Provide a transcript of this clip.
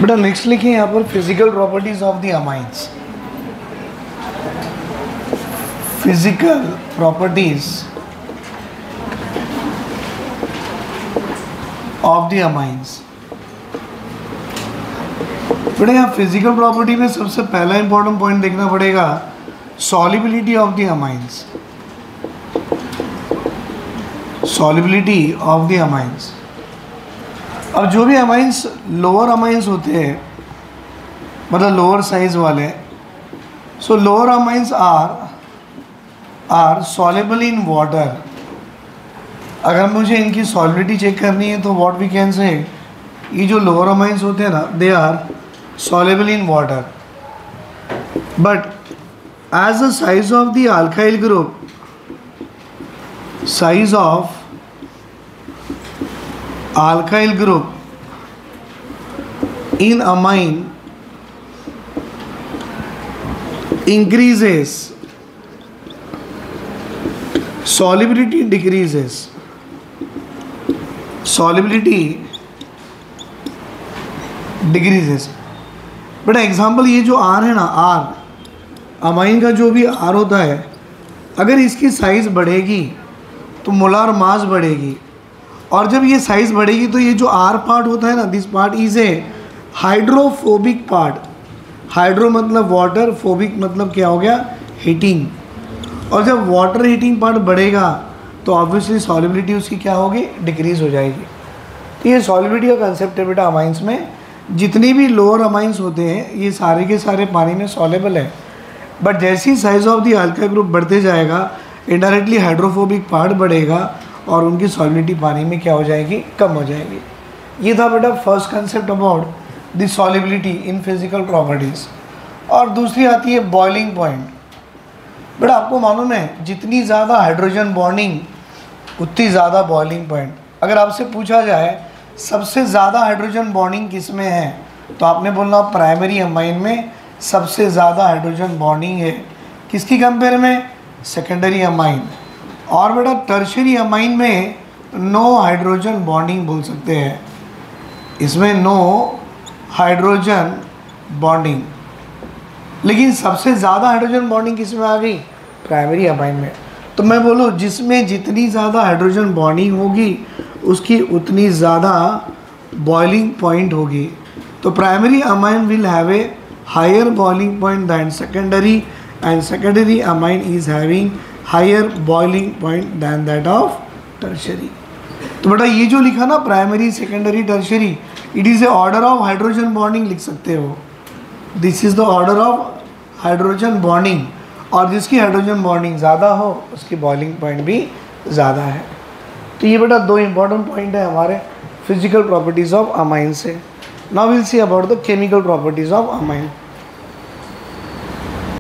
बेटा नेक्स्ट लिखिए यहाँ पर physical properties of the amines. Physical properties of the amines. बेटा यहाँ फिजिकल प्रॉपर्टी में सबसे पहला इंपॉर्टेंट पॉइंट देखना पड़ेगा solubility of the amines. Solubility of the amines. अब जो भी अमाइंस लोअर अमाइंस होते हैं, मतलब लोअर साइज वाले, so lower amines are soluble in water. अगर मुझे इनकी सॉल्युबिलिटी चेक करनी है तो व्हाट वी कैन से, ये जो लोअर अमाइंस होते हैं ना, they are soluble in water, but as the size of the alkyl group, size of alkyl group in amine increases, solubility decreases, solubility decreases। बेटा example ये जो are है ना, आर अमाइन का जो भी आर होता है, अगर इसकी साइज़ बढ़ेगी तो मोलार मास बढ़ेगी, और जब ये साइज़ बढ़ेगी तो ये जो आर पार्ट होता है ना, this part is a hydrophobic part. Hydro मतलब वाटर, फोबिक मतलब क्या हो गया, हीटिंग। और जब वाटर हीटिंग पार्ट बढ़ेगा तो ऑब्वियसली सॉल्युबिलिटी उसकी क्या होगी, डिक्रीज़ हो जाएगी। तो ये सॉल्युबिलिटी का कंसेप्ट है बेटा अमाइंस में। जितनी भी लोअर अमाइंस होते हैं ये सारे के सारे पानी में सॉल्युबल है, बट जैसी size of the alkyl group बढ़ते जाएगा, इनडायरेक्टली हाइड्रोफोबिक पार्ट बढ़ेगा और उनकी सॉल्युबिलिटी पानी में क्या हो जाएगी, कम हो जाएगी। ये था बेटा first concept about the solubility in physical properties. और दूसरी आती है बॉइलिंग पॉइंट। बेटा आपको मालूम है जितनी ज़्यादा हाइड्रोजन बॉन्डिंग उतनी ज़्यादा बॉइलिंग पॉइंट। अगर आपसे पूछा जाए सबसे ज़्यादा हाइड्रोजन बॉन्डिंग किस में है, तो आपने बोलना प्राइमरी अमाइन में सबसे ज़्यादा हाइड्रोजन बॉन्डिंग है। किसकी कंपेयर में, सेकेंडरी अमाइन। और बेटा टर्शियरी अमाइन में नो हाइड्रोजन बॉन्डिंग बोल सकते हैं, इसमें नो हाइड्रोजन बॉन्डिंग। लेकिन सबसे ज़्यादा हाइड्रोजन बॉन्डिंग किस में आ गई, प्राइमरी अमाइन में। तो मैं बोलूँ जिसमें जितनी ज़्यादा हाइड्रोजन बॉन्डिंग होगी उसकी उतनी ज़्यादा बॉइलिंग पॉइंट होगी। तो primary amine will have a higher boiling point than secondary, and secondary amine is having higher boiling point than that of tertiary. तो बेटा ये जो लिखा ना primary, secondary, tertiary, it is a order of hydrogen bonding लिख सकते हो। This is the order of hydrogen bonding, और जिसकी हाइड्रोजन बॉन्डिंग ज़्यादा हो उसकी बॉइलिंग पॉइंट भी ज़्यादा है। तो ये बेटा दो इंपॉर्टेंट पॉइंट है हमारे फिजिकल प्रॉपर्टीज़ ऑफ अमाइन से। Now will see about the chemical properties of amine.